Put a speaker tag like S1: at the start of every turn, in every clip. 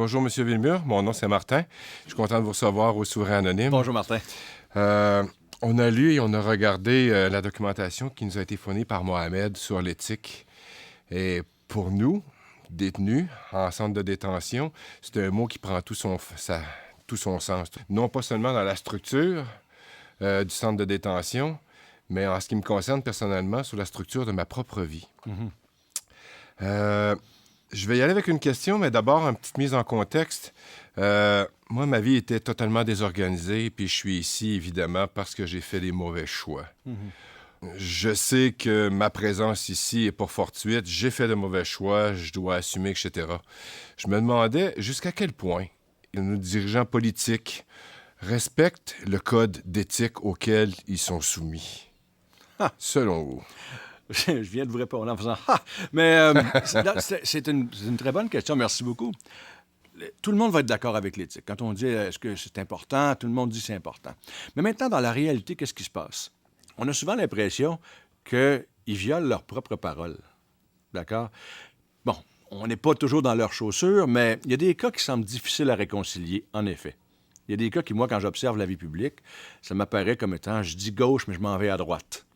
S1: Bonjour, M. Villemur. Mon nom, c'est Martin. Je suis content de vous recevoir au Souverain Anonyme.
S2: Bonjour, Martin.
S1: On a lu et on a regardé la documentation qui nous a été fournie par Mohamed sur l'éthique. Et pour nous, détenus en centre de détention, c'est un mot qui prend tout son sens. Non pas seulement dans la structure du centre de détention, mais en ce qui me concerne personnellement, sur la structure de ma propre vie. Je vais y aller avec une question, mais d'abord, une petite mise en contexte. Moi, ma vie était totalement désorganisée, puis je suis ici, évidemment, parce que j'ai fait des mauvais choix. Je sais que ma présence ici est pas fortuite. J'ai fait de mauvais choix, je dois assumer, etc. Je me demandais jusqu'à quel point nos dirigeants politiques respectent le code d'éthique auquel ils sont soumis. Selon vous.
S2: Je viens de vous répondre en faisant « Ha! » Mais c'est une très bonne question. Merci beaucoup. Tout le monde va être d'accord avec l'éthique. Quand on dit « Est-ce que c'est important? » Tout le monde dit « C'est important. » Mais maintenant, dans la réalité, qu'est-ce qui se passe? On a souvent l'impression qu'ils violent leurs propres paroles. D'accord? Bon, on n'est pas toujours dans leurs chaussures, mais il y a des cas qui semblent difficiles à réconcilier, en effet. Il y a des cas qui, moi, quand j'observe la vie publique, ça m'apparaît comme étant « Je dis gauche, mais je m'en vais à droite. »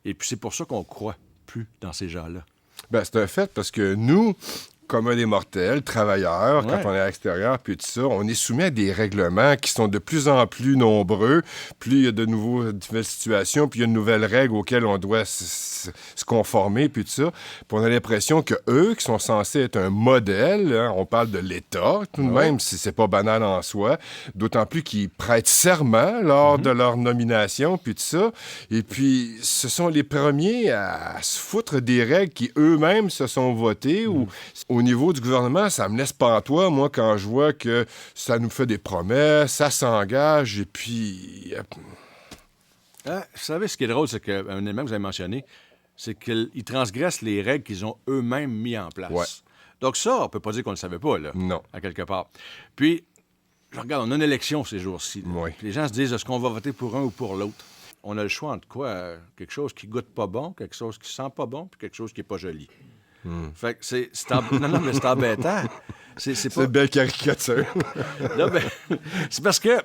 S2: Et puis c'est pour ça qu'on ne croit plus dans ces gens-là.
S1: Bien, c'est un fait parce que nous, communs des mortels, travailleurs, quand on est à l'extérieur, puis tout ça, on est soumis à des règlements qui sont de plus en plus nombreux. Plus il y a de nouvelles situations, puis il y a de nouvelles règles auxquelles on doit se conformer, puis tout ça. Puis on a l'impression qu'eux, qui sont censés être un modèle, hein, on parle de l'État, tout de même, si c'est pas banal en soi, d'autant plus qu'ils prêtent serment lors de leur nomination, puis tout ça. Et puis, ce sont les premiers à se foutre des règles qui eux-mêmes se sont votées ou au niveau du gouvernement, ça me laisse pantois, moi, quand je vois que ça nous fait des promesses, ça s'engage, et puis...
S2: Vous savez, ce qui est drôle, c'est qu'un élément que vous avez mentionné, c'est qu'ils transgressent les règles qu'ils ont eux-mêmes mis en place.
S1: Ouais.
S2: Donc ça, on peut pas dire qu'on ne le savait pas, là,
S1: Non.
S2: à quelque part. Puis, je regarde, on a une élection ces jours-ci.
S1: Oui.
S2: Puis les gens se disent, est-ce qu'on va voter pour un ou pour l'autre? On a le choix entre quoi? Quelque chose qui goûte pas bon, quelque chose qui sent pas bon, puis quelque chose qui est pas joli. Fait que non, mais c'est embêtant. C'est pas...
S1: une belle caricature.
S2: Non, mais c'est parce que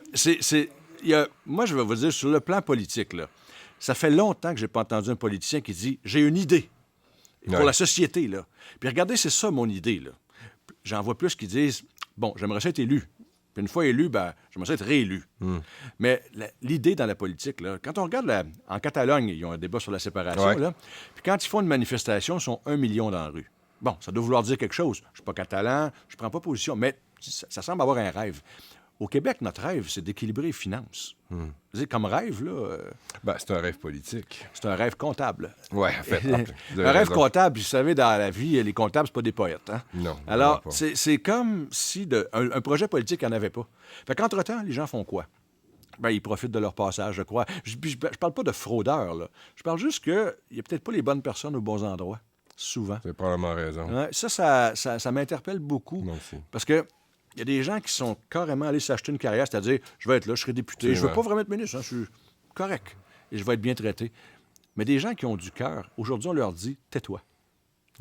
S2: moi, je vais vous dire, sur le plan politique, là, ça fait longtemps que j'ai pas entendu un politicien qui dit « J'ai une idée pour la société. » là. Puis regardez, c'est ça mon idée. Là. J'en vois plus qui disent « Bon, j'aimerais ça être élu. » Puis une fois élu, ben, j'aimerais ça être réélu. Mais l'idée dans la politique, là, quand on regarde en Catalogne, ils ont un débat sur la séparation, là, puis quand ils font une manifestation, ils sont 1 million dans la rue. Bon, ça doit vouloir dire quelque chose. Je suis pas catalan, je prends pas position, mais ça semble avoir un rêve. Au Québec, notre rêve, c'est d'équilibrer les finances. Vous savez, comme rêve, là...
S1: Ben, c'est un rêve politique.
S2: C'est un rêve comptable.
S1: Oui, en fait.
S2: Un rêve comptable, vous savez, dans la vie, les comptables, c'est pas des poètes. Hein?
S1: Non.
S2: Alors, c'est comme si un projet politique, il n'y en avait pas. Fait qu'entre-temps, les gens font quoi? Ben, ils profitent de leur passage, je crois. Je parle pas de fraudeurs, là. Je parle juste qu'il n'y a peut-être pas les bonnes personnes aux bons endroits, souvent.
S1: C'est probablement raison.
S2: Ouais, ça m'interpelle beaucoup.
S1: Moi aussi.
S2: Parce que il y a des gens qui sont carrément allés s'acheter une carrière, c'est-à-dire, je vais être là, je serai député, je ne veux pas vraiment être ministre, hein, je suis correct, et je vais être bien traité. Mais des gens qui ont du cœur, aujourd'hui, on leur dit, tais-toi.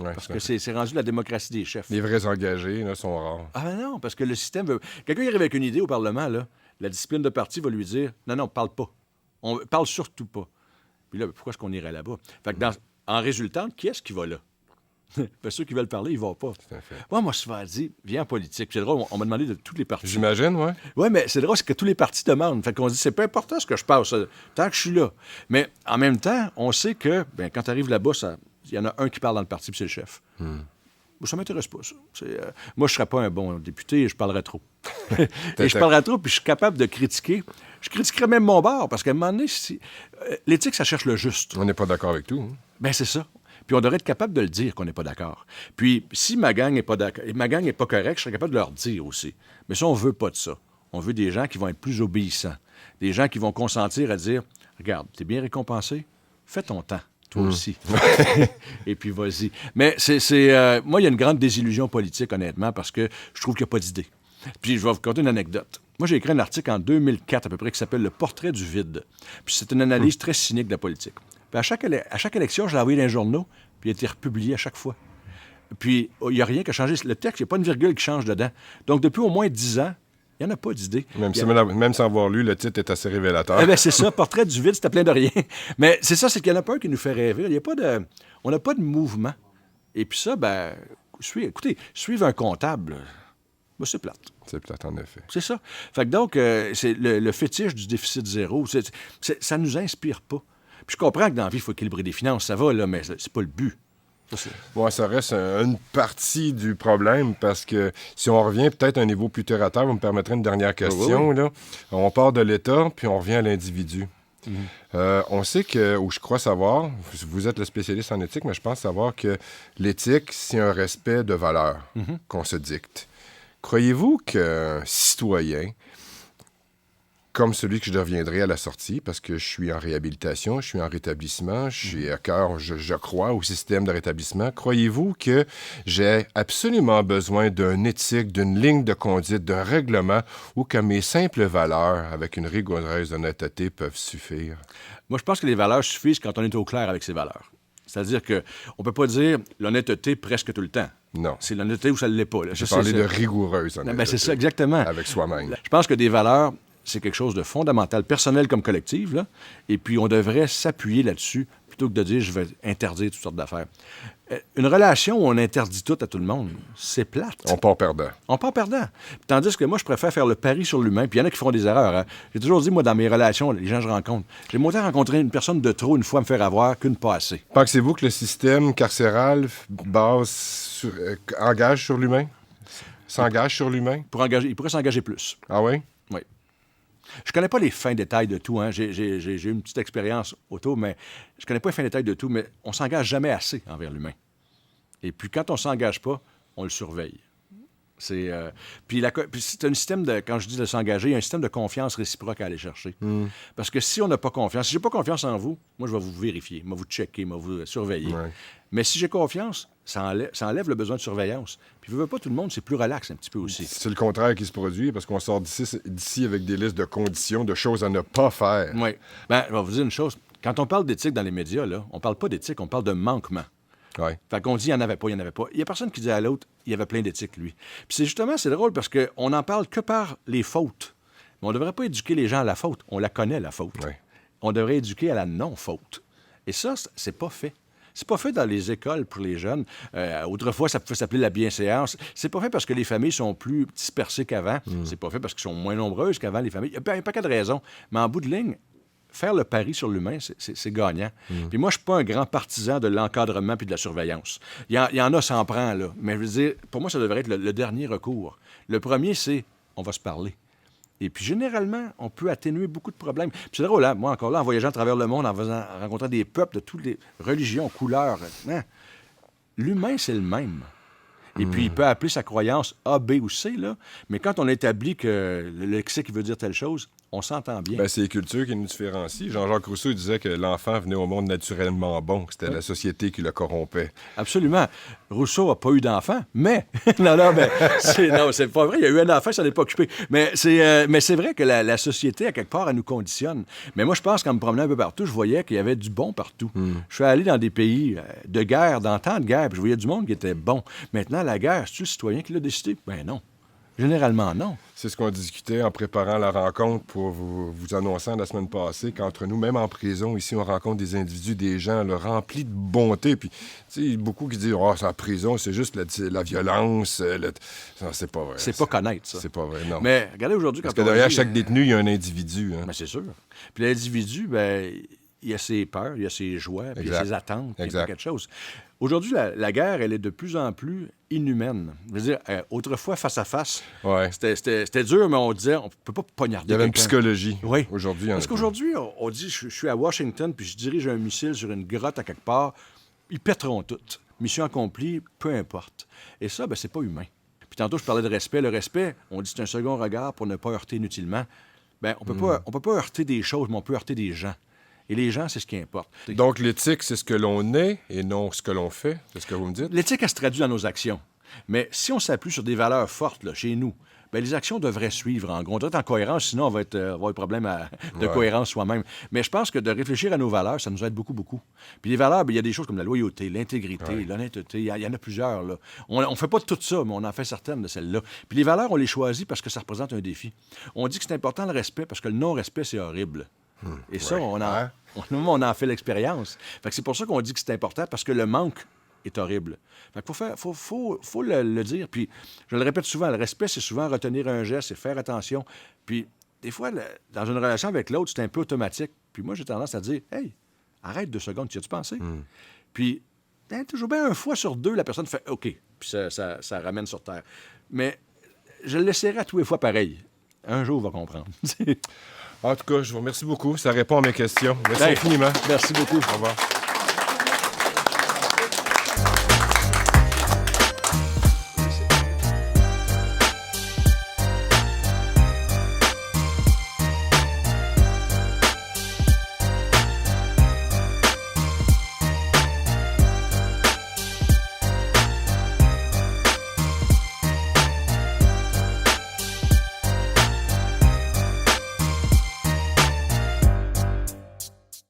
S1: Ouais,
S2: parce que c'est rendu la démocratie des chefs.
S1: Les vrais engagés, là, sont rares.
S2: Ah ben non, parce que le système veut... Quelqu'un qui arrive avec une idée au Parlement, là, la discipline de parti va lui dire, non, parle pas. On parle surtout pas. Puis là, pourquoi est-ce qu'on irait là-bas? Fait que en résultant, qui est-ce qui va là? Ben, ceux qui veulent parler, ils vont pas. Moi, souvent dit, viens en politique. Puis c'est drôle, on m'a demandé de tous les partis.
S1: J'imagine, oui.
S2: Oui, mais c'est drôle, c'est que tous les partis demandent. Fait qu'on dit, c'est pas important ce que je passe, tant que je suis là. Mais en même temps, on sait que, quand tu arrives là-bas, il y en a un qui parle dans le parti, puis c'est le chef. Ça m'intéresse pas, ça. Moi, je serais pas un bon député et je parlerais trop. Et je parlerais trop, puis je suis capable de critiquer. Je critiquerais même mon bord, parce qu'à un moment donné, l'éthique, ça cherche le juste.
S1: On n'est pas d'accord avec tout. Hein?
S2: Ben c'est ça. Puis on devrait être capable de le dire qu'on n'est pas d'accord. Puis si ma gang n'est pas d'accord, ma gang n'est pas correcte, je serais capable de leur dire aussi. Mais ça, on veut pas de ça. On veut des gens qui vont être plus obéissants. Des gens qui vont consentir à dire, regarde, t'es bien récompensé, fais ton temps, toi aussi. Et puis vas-y. Mais moi, il y a une grande désillusion politique, honnêtement, parce que je trouve qu'il n'y a pas d'idée. Puis je vais vous conter une anecdote. Moi, j'ai écrit un article en 2004 à peu près qui s'appelle « Le portrait du vide ». Puis c'est une analyse très cynique de la politique. Puis à chaque élection, je l'ai envoyé dans les journaux, puis il a été republié à chaque fois. Puis, il n'y a rien qui a changé. Le texte, il n'y a pas une virgule qui change dedans. Donc, depuis au moins 10 ans, il n'y en a pas d'idée.
S1: Même sans avoir lu, le titre est assez révélateur.
S2: Eh bien, c'est ça. Portrait du vide, c'était plein de rien. Mais c'est ça, c'est qu'il y en a pas un qui nous fait rêver. Il y a pas de... On n'a pas de mouvement. Et puis ça, écoutez, suivre un comptable, c'est plate.
S1: C'est plate, en effet.
S2: C'est ça. Fait que donc, c'est le fétiche du déficit zéro. Ça nous inspire pas. Puis je comprends que dans la vie, il faut équilibrer des finances. Ça va, là, mais c'est pas le but.
S1: Ça reste une partie du problème parce que si on revient peut-être à un niveau plus terre à terre, vous me permettrez une dernière question. Oui. Là. On part de l'État, puis on revient à l'individu. On sait que, ou je crois savoir, vous êtes le spécialiste en éthique, mais je pense savoir que l'éthique, c'est un respect de valeurs qu'on se dicte. Croyez-vous qu'un citoyen, comme celui que je deviendrai à la sortie, parce que je suis en réhabilitation, je suis en rétablissement, je suis à cœur, je crois au système de rétablissement. Croyez-vous que j'ai absolument besoin d'une éthique, d'une ligne de conduite, d'un règlement, ou que mes simples valeurs, avec une rigoureuse honnêteté, peuvent suffire?
S2: Moi, je pense que les valeurs suffisent quand on est au clair avec ces valeurs. C'est-à-dire qu'on ne peut pas dire l'honnêteté presque tout le temps.
S1: Non.
S2: C'est l'honnêteté ou ça ne l'est pas.
S1: J'ai parlé de rigoureuse honnêteté.
S2: C'est ça, exactement.
S1: Avec soi-même.
S2: Je pense que des valeurs, c'est quelque chose de fondamental, personnel comme collectif, là, et puis on devrait s'appuyer là-dessus plutôt que de dire « je vais interdire toutes sortes d'affaires ». Une relation où on interdit tout à tout le monde, c'est plate.
S1: On part perdant.
S2: On part perdant. Tandis que moi, je préfère faire le pari sur l'humain, puis il y en a qui font des erreurs. Hein. J'ai toujours dit, moi, dans mes relations, les gens que je rencontre, j'ai autant rencontré une personne de trop une fois me faire avoir qu'une pas assez.
S1: Pensez-vous que le système carcéral engage sur l'humain? S'engage sur l'humain?
S2: Il pourrait s'engager plus.
S1: Ah oui?
S2: Oui. Je connais pas les fins détails de tout. Hein. J'ai eu une petite expérience auto, mais je connais pas les fins détails de tout, mais on s'engage jamais assez envers l'humain. Et puis, quand on s'engage pas, on le surveille. Puis c'est un système de... Quand je dis de s'engager, il y a un système de confiance réciproque à aller chercher. Parce que si on n'a pas confiance, si j'ai pas confiance en vous, moi, je vais vous vérifier, je vais vous checker, je vais vous surveiller. Ouais. Mais si j'ai confiance, ça enlève le besoin de surveillance. Puis, veux pas tout le monde, c'est plus relax un petit peu aussi.
S1: C'est le contraire qui se produit, parce qu'on sort d'ici avec des listes de conditions, de choses à ne pas faire.
S2: Oui. Je vais vous dire une chose. Quand on parle d'éthique dans les médias, là, on parle pas d'éthique, on parle de manquement.
S1: Ouais.
S2: Fait qu'on dit, il n'y en avait pas, il n'y en avait pas. Il n'y a personne qui dit à l'autre, il y avait plein d'éthique, lui. Puis c'est drôle parce qu'on n'en parle que par les fautes. Mais on ne devrait pas éduquer les gens à la faute. On la connaît, la faute.
S1: Ouais.
S2: On devrait éduquer à la non-faute. Et ça, c'est pas fait. C'est pas fait dans les écoles pour les jeunes. Autrefois, ça pouvait s'appeler la bienséance. C'est pas fait parce que les familles sont plus dispersées qu'avant. C'est pas fait parce qu'elles sont moins nombreuses qu'avant, les familles. Il y a un paquet de raisons. Mais en bout de ligne, faire le pari sur l'humain, c'est gagnant. Puis moi, je suis pas un grand partisan de l'encadrement puis de la surveillance. Il y en a, ça en prend, là. Mais je veux dire, pour moi, ça devrait être le dernier recours. Le premier, c'est on va se parler. Et puis, généralement, on peut atténuer beaucoup de problèmes. Puis c'est drôle, hein? Moi, encore là, en voyageant à travers le monde, en rencontrant des peuples de toutes les religions, couleurs, hein? L'humain, c'est le même. Et puis, il peut appeler sa croyance A, B ou C, là. Mais quand on établit que le lexique veut dire telle chose, on s'entend bien.
S1: Ben, c'est les cultures qui nous différencient. Jean-Jacques Rousseau disait que l'enfant venait au monde naturellement bon. C'était la société qui le corrompait.
S2: Absolument. Rousseau n'a pas eu d'enfant, mais... non, c'est pas vrai. Il y a eu un enfant, ça n'est pas occupé. Mais c'est vrai que la société, à quelque part, elle nous conditionne. Mais moi, je pense qu'en me promenant un peu partout, je voyais qu'il y avait du bon partout. Je suis allé dans des pays de guerre, dans temps de guerre, puis je voyais du monde qui était bon. Maintenant, la guerre, c'est-tu le citoyen qui l'a décidé? Ben non. Généralement, non.
S1: C'est ce qu'on discutait en préparant la rencontre pour vous annonçant la semaine passée qu'entre nous, même en prison, ici, on rencontre des individus, des gens là, remplis de bonté. Puis, tu sais, beaucoup qui disent « Ah, c'est en prison, c'est juste la violence. » Non, c'est pas vrai.
S2: C'est pas connaître, ça.
S1: C'est pas vrai, non.
S2: Mais regardez aujourd'hui...
S1: Parce que derrière chaque détenu, il y a un individu. Hein.
S2: Ben, c'est sûr. Puis l'individu, ben, il y a ses peurs, il y a ses joies, puis il y a ses attentes, puis il y a quelque chose. Aujourd'hui, la guerre, elle est de plus en plus inhumaine. Je veux dire, autrefois, face à face, c'était dur, mais on disait, on peut pas poignarder.
S1: Il y avait une psychologie.
S2: Oui.
S1: Aujourd'hui,
S2: parce qu'aujourd'hui, on dit, je suis à Washington, puis je dirige un missile sur une grotte à quelque part, ils pèteront toutes. Mission accomplie, peu importe. Et ça, ben, c'est pas humain. Puis tantôt, je parlais de respect. Le respect, on dit c'est un second regard pour ne pas heurter inutilement. Ben, on peut pas heurter des choses, mais on peut heurter des gens. Et les gens, c'est ce qui importe.
S1: Donc, l'éthique, c'est ce que l'on est et non ce que l'on fait. C'est ce que vous me dites?
S2: L'éthique, elle se traduit dans nos actions. Mais si on s'appuie sur des valeurs fortes, là, chez nous, bien, les actions devraient suivre, en gros. On doit être en cohérence, sinon on va avoir un problème de cohérence soi-même. Mais je pense que de réfléchir à nos valeurs, ça nous aide beaucoup, beaucoup. Puis les valeurs, bien, il y a des choses comme la loyauté, l'intégrité, l'honnêteté, il y en a plusieurs, là. On ne fait pas tout ça, mais on en fait certaines de celles-là. Puis les valeurs, on les choisit parce que ça représente un défi. On dit que c'est important le respect parce que le non-respect, c'est horrible. Et ça, on en fait l'expérience. Fait que c'est pour ça qu'on dit que c'est important, parce que le manque est horrible. Fait qu'il faut le dire. Puis, je le répète souvent, le respect, c'est souvent retenir un geste, c'est faire attention. Puis, des fois, dans une relation avec l'autre, c'est un peu automatique. Puis moi, j'ai tendance à dire, « Hey, arrête 2 secondes, tu y as-tu pensé? Puis, toujours bien 1 fois sur 2, la personne fait « OK », puis ça ramène sur terre. Mais je le laisserai à tous les fois pareil. Un jour, il va comprendre.
S1: En tout cas, je vous remercie beaucoup. Ça répond à mes questions. Merci infiniment.
S2: Merci beaucoup.
S1: Au revoir.